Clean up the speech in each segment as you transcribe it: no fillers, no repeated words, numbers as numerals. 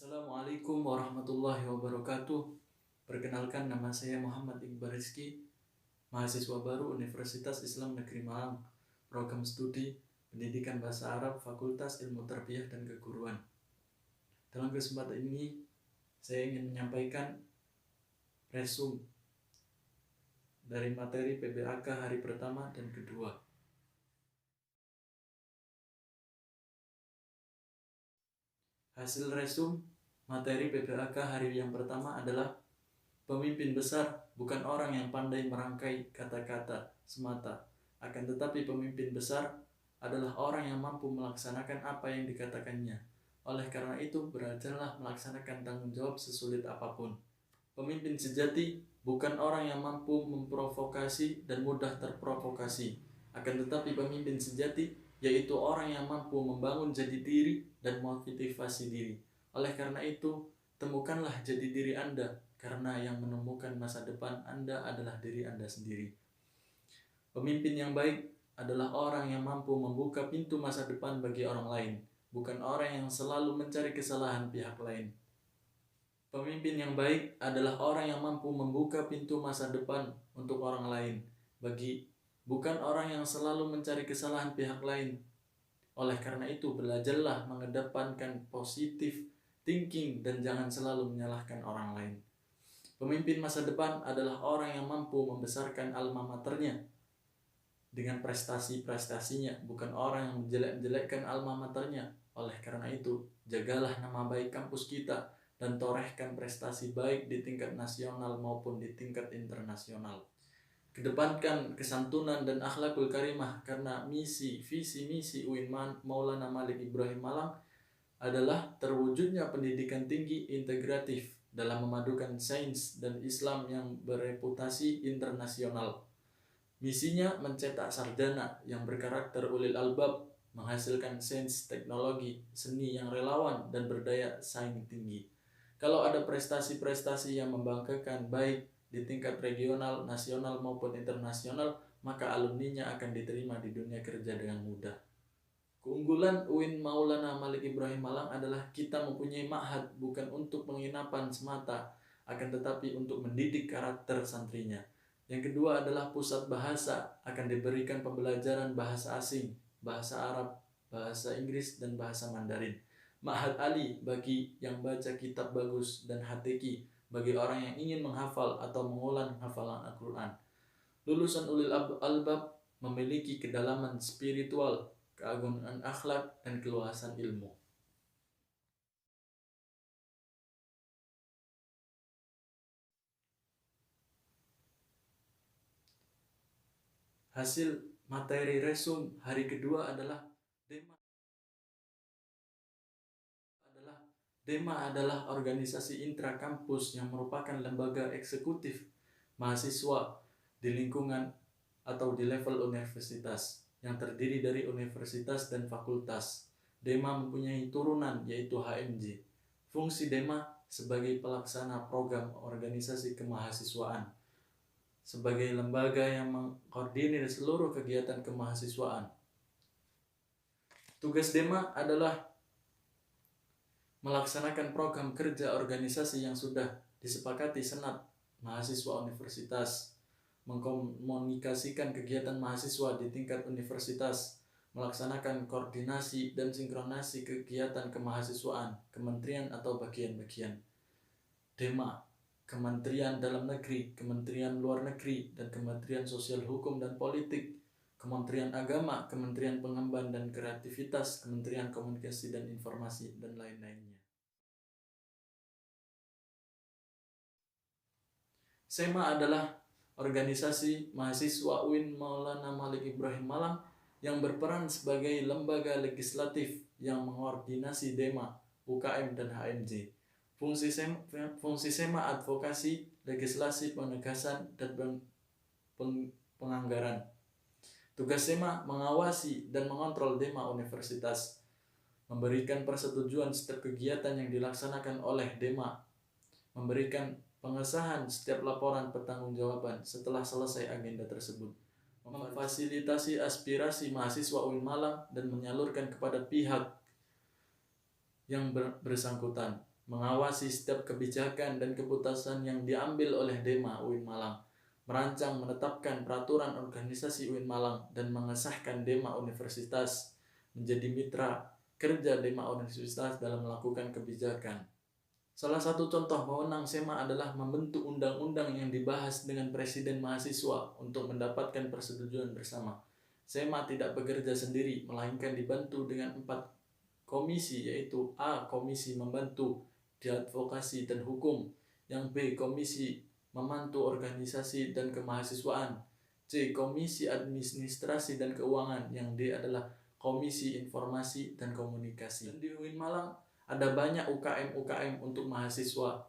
Assalamualaikum warahmatullahi wabarakatuh. Perkenalkan, nama saya Muhammad Iqbal Rizky, mahasiswa baru Universitas Islam Negeri Malang, program studi Pendidikan Bahasa Arab, Fakultas Ilmu Tarbiyah dan Keguruan. Dalam kesempatan ini, saya ingin menyampaikan resume dari materi PBAK hari pertama dan kedua. Hasil resume materi PBAK hari yang pertama adalah pemimpin besar bukan orang yang pandai merangkai kata-kata semata, akan tetapi pemimpin besar adalah orang yang mampu melaksanakan apa yang dikatakannya. Oleh karena itu, belajarlah melaksanakan tanggung jawab sesulit apapun. Pemimpin sejati bukan orang yang mampu memprovokasi dan mudah terprovokasi, akan tetapi pemimpin sejati yaitu orang yang mampu membangun jati diri dan motivasi diri. Oleh karena itu, temukanlah jati diri Anda, karena yang menemukan masa depan Anda adalah diri Anda sendiri. Pemimpin yang baik adalah orang yang mampu membuka pintu masa depan bagi orang lain, bukan orang yang selalu mencari kesalahan pihak lain. Pemimpin yang baik adalah orang yang mampu membuka pintu masa depan untuk orang lain, bukan orang yang selalu mencari kesalahan pihak lain. Oleh karena itu, belajarlah mengedepankan positif thinking dan jangan selalu menyalahkan orang lain. Pemimpin masa depan adalah orang yang mampu membesarkan alma maternya dengan prestasi-prestasinya, bukan orang yang menjelek-jelekkan alma maternya. Oleh karena itu, jagalah nama baik kampus kita dan torehkan prestasi baik di tingkat nasional maupun di tingkat internasional. Kedepankan kesantunan dan akhlakul karimah, karena visi misi UIN Maulana Malik Ibrahim Malang adalah terwujudnya pendidikan tinggi integratif dalam memadukan sains dan Islam yang bereputasi internasional. Misinya mencetak sarjana yang berkarakter ulil albab, menghasilkan sains, teknologi, seni yang relawan dan berdaya saing tinggi. Kalau ada prestasi-prestasi yang membanggakan baik di tingkat regional, nasional maupun internasional, maka alumninya akan diterima di dunia kerja dengan mudah. Keunggulan UIN Maulana Malik Ibrahim Malang adalah kita mempunyai ma'had bukan untuk penginapan semata, akan tetapi untuk mendidik karakter santrinya. Yang kedua adalah pusat bahasa, akan diberikan pembelajaran bahasa asing, bahasa Arab, bahasa Inggris, dan bahasa Mandarin. Ma'had Ali bagi yang baca kitab bagus, dan HTQ bagi orang yang ingin menghafal atau mengulang hafalan Al-Quran. Lulusan ulil albab memiliki kedalaman spiritual, keagungan akhlak, dan keluasan ilmu. Hasil materi resume hari kedua adalah DEMA adalah organisasi intrakampus yang merupakan lembaga eksekutif mahasiswa di lingkungan atau di level universitas yang terdiri dari universitas dan fakultas. DEMA mempunyai turunan yaitu HMJ. Fungsi DEMA sebagai pelaksana program organisasi kemahasiswaan, sebagai lembaga yang mengkoordinir seluruh kegiatan kemahasiswaan. Tugas DEMA adalah melaksanakan program kerja organisasi yang sudah disepakati Senat Mahasiswa Universitas, mengkomunikasikan kegiatan mahasiswa di tingkat universitas, melaksanakan koordinasi dan sinkronasi kegiatan kemahasiswaan, kementerian atau bagian-bagian. DEMA, Kementerian Dalam Negeri, Kementerian Luar Negeri, dan Kementerian Sosial Hukum dan Politik, Kementerian Agama, Kementerian Pengembangan dan Kreativitas, Kementerian Komunikasi dan Informasi, dan lain-lainnya. SEMA adalah organisasi mahasiswa UIN Maulana Malik Ibrahim Malang yang berperan sebagai lembaga legislatif yang mengkoordinasi DEMA, UKM, dan HMJ. Fungsi SEMA advokasi, legislasi, penegasan, dan penganggaran. Tugas SEMA mengawasi dan mengontrol DEMA universitas, memberikan persetujuan setiap kegiatan yang dilaksanakan oleh DEMA, memberikan pengesahan setiap laporan pertanggungjawaban setelah selesai agenda tersebut, memfasilitasi aspirasi mahasiswa UIN Malang dan menyalurkan kepada pihak yang bersangkutan, mengawasi setiap kebijakan dan keputusan yang diambil oleh Dema UIN Malang, merancang menetapkan peraturan organisasi UIN Malang, dan mengesahkan Dema Universitas menjadi mitra kerja Dema Universitas dalam melakukan kebijakan. Salah satu contoh wewenang SEMA adalah membentuk undang-undang yang dibahas dengan presiden mahasiswa untuk mendapatkan persetujuan bersama. SEMA tidak bekerja sendiri, melainkan dibantu dengan 4 komisi, yaitu A. Komisi membantu di advokasi dan hukum, yang B. Komisi membantu organisasi dan kemahasiswaan, C. Komisi administrasi dan keuangan, yang D adalah Komisi informasi dan komunikasi. Dan di UIN Malang ada banyak UKM untuk mahasiswa.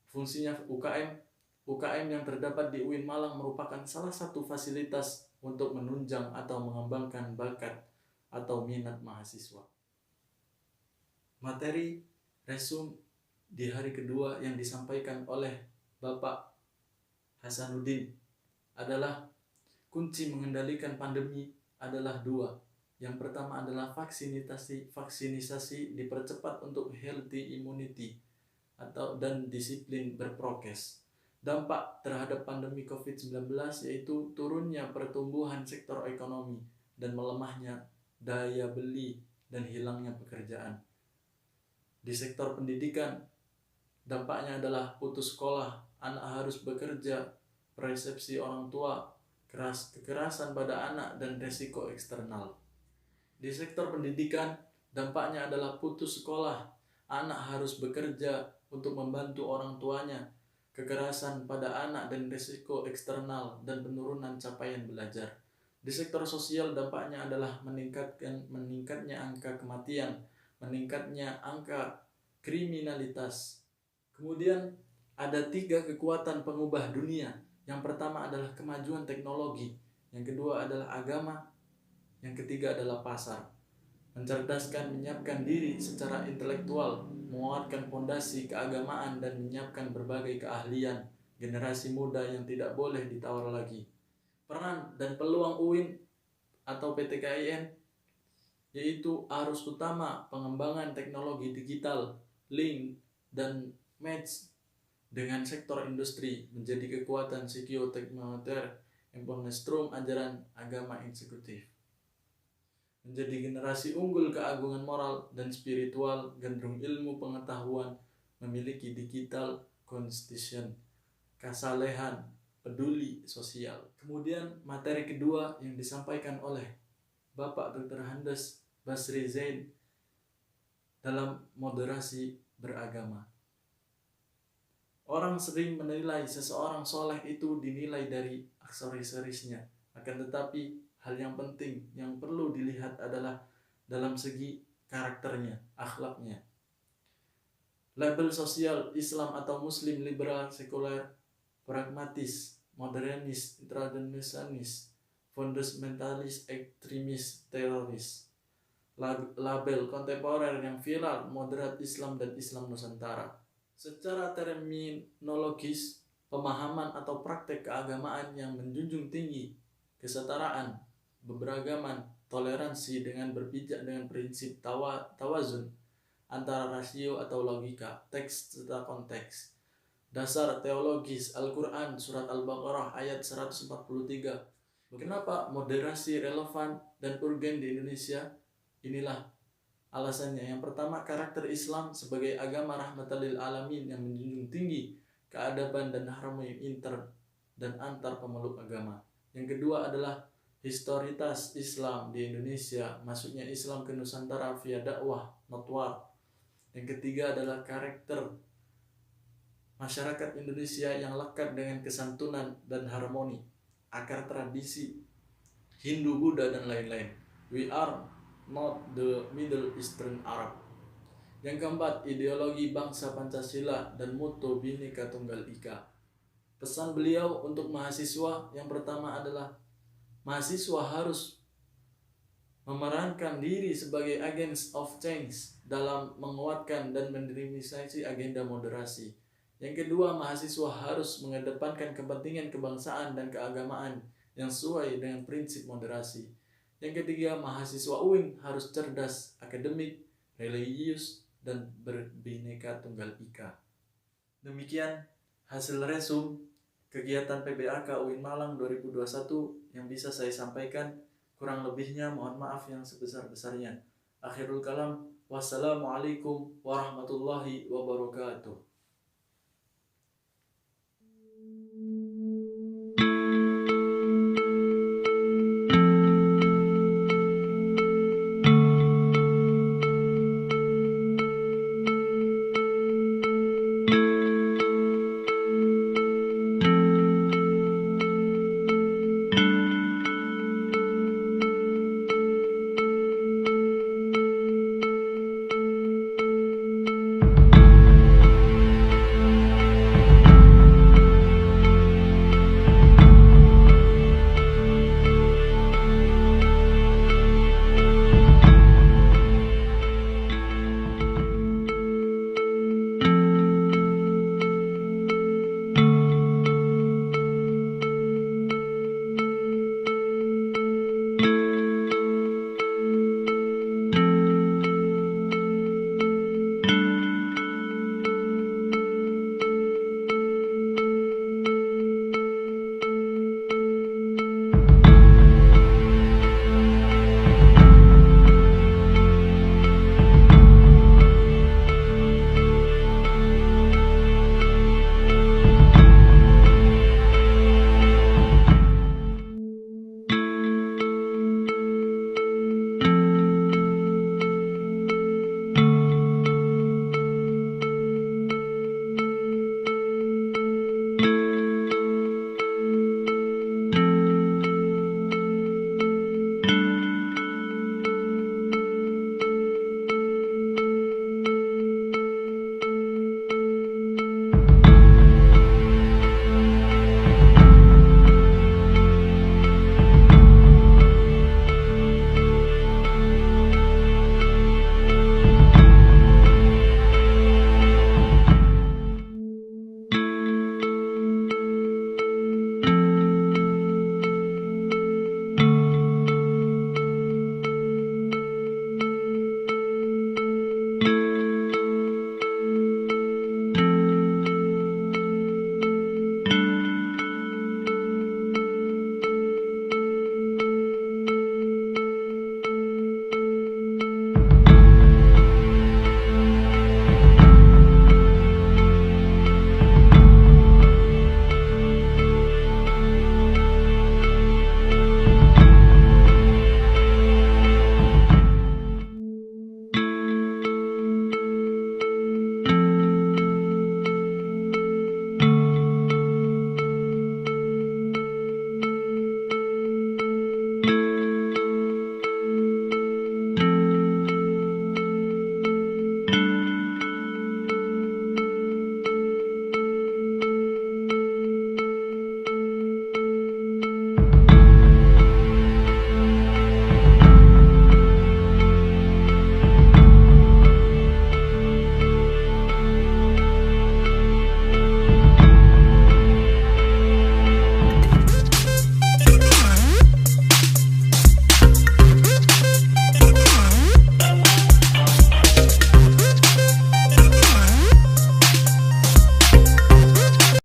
Fungsinya UKM yang terdapat di UIN Malang merupakan salah satu fasilitas untuk menunjang atau mengembangkan bakat atau minat mahasiswa. Materi resume di hari kedua yang disampaikan oleh Bapak Hasanuddin adalah kunci mengendalikan pandemi adalah 2. Yang pertama adalah vaksinisasi dipercepat untuk healthy immunity dan disiplin berprokes. Dampak terhadap pandemi COVID-19 yaitu turunnya pertumbuhan sektor ekonomi dan melemahnya daya beli dan hilangnya pekerjaan. Di sektor pendidikan, dampaknya adalah putus sekolah, anak harus bekerja, persepsi orang tua, kekerasan pada anak, dan resiko eksternal. Di sektor pendidikan, dampaknya adalah putus sekolah, anak harus bekerja untuk membantu orang tuanya, kekerasan pada anak dan risiko eksternal, dan penurunan capaian belajar. Di sektor sosial, dampaknya adalah meningkatnya angka kematian, meningkatnya angka kriminalitas. Kemudian ada 3 kekuatan pengubah dunia. Yang pertama adalah kemajuan teknologi, yang kedua adalah agama, yang ketiga adalah pasar. Mencerdaskan, menyiapkan diri secara intelektual, menguatkan fondasi keagamaan, dan menyiapkan berbagai keahlian generasi muda yang tidak boleh ditawar lagi. Peran dan peluang UIN atau PTKIN yaitu arus utama pengembangan teknologi digital, link, dan match dengan sektor industri menjadi kekuatan psikoteknomotor yang penestrum ajaran agama eksekutif. Menjadi generasi unggul keagungan moral dan spiritual, gandrung ilmu pengetahuan, memiliki digital constitution, kesalehan, peduli sosial. Kemudian materi kedua yang disampaikan oleh Bapak Dr. Handes Basri Zain dalam moderasi beragama. Orang sering menilai seseorang soleh itu dinilai dari aksesorisnya, akan tetapi hal yang penting yang perlu dilihat adalah dalam segi karakternya, akhlaknya. Label sosial Islam atau Muslim liberal, sekuler, pragmatis, modernis, tradisionalis, fundamentalis, ekstremis, teroris. Label kontemporer yang viral, moderat Islam dan Islam Nusantara. Secara terminologis, pemahaman atau praktek keagamaan yang menjunjung tinggi kesetaraan, keberagaman, toleransi dengan berpijak dengan prinsip tawazun antara rasio atau logika, teks serta konteks. Dasar teologis Al-Quran Surat Al-Baqarah ayat 143. Kenapa moderasi relevan dan urgen di Indonesia? Inilah alasannya. Yang pertama, karakter Islam sebagai agama rahmatan lil alamin yang menjunjung tinggi keadaban dan harmoni inter dan antar pemeluk agama. Yang kedua adalah historitas Islam di Indonesia, maksudnya Islam ke Nusantara via dakwah notwar. Yang ketiga adalah karakter masyarakat Indonesia yang lekat dengan kesantunan dan harmoni, akar tradisi Hindu, Buddha, dan lain-lain. We are not the Middle Eastern Arab. Yang keempat, ideologi bangsa Pancasila dan moto Bhinneka Tunggal Ika. Pesan beliau untuk mahasiswa yang pertama adalah mahasiswa harus memerankan diri sebagai agents of change dalam menguatkan dan mendistribusi agenda moderasi. Yang kedua, mahasiswa harus mengedepankan kepentingan kebangsaan dan keagamaan yang sesuai dengan prinsip moderasi. Yang ketiga, mahasiswa UIN harus cerdas, akademik, religius, dan berbineka tunggal ika. Demikian hasil resum kegiatan PBAK UIN Malang 2021 yang bisa saya sampaikan. Kurang lebihnya mohon maaf yang sebesar-besarnya. Akhirul kalam, wassalamualaikum warahmatullahi wabarakatuh.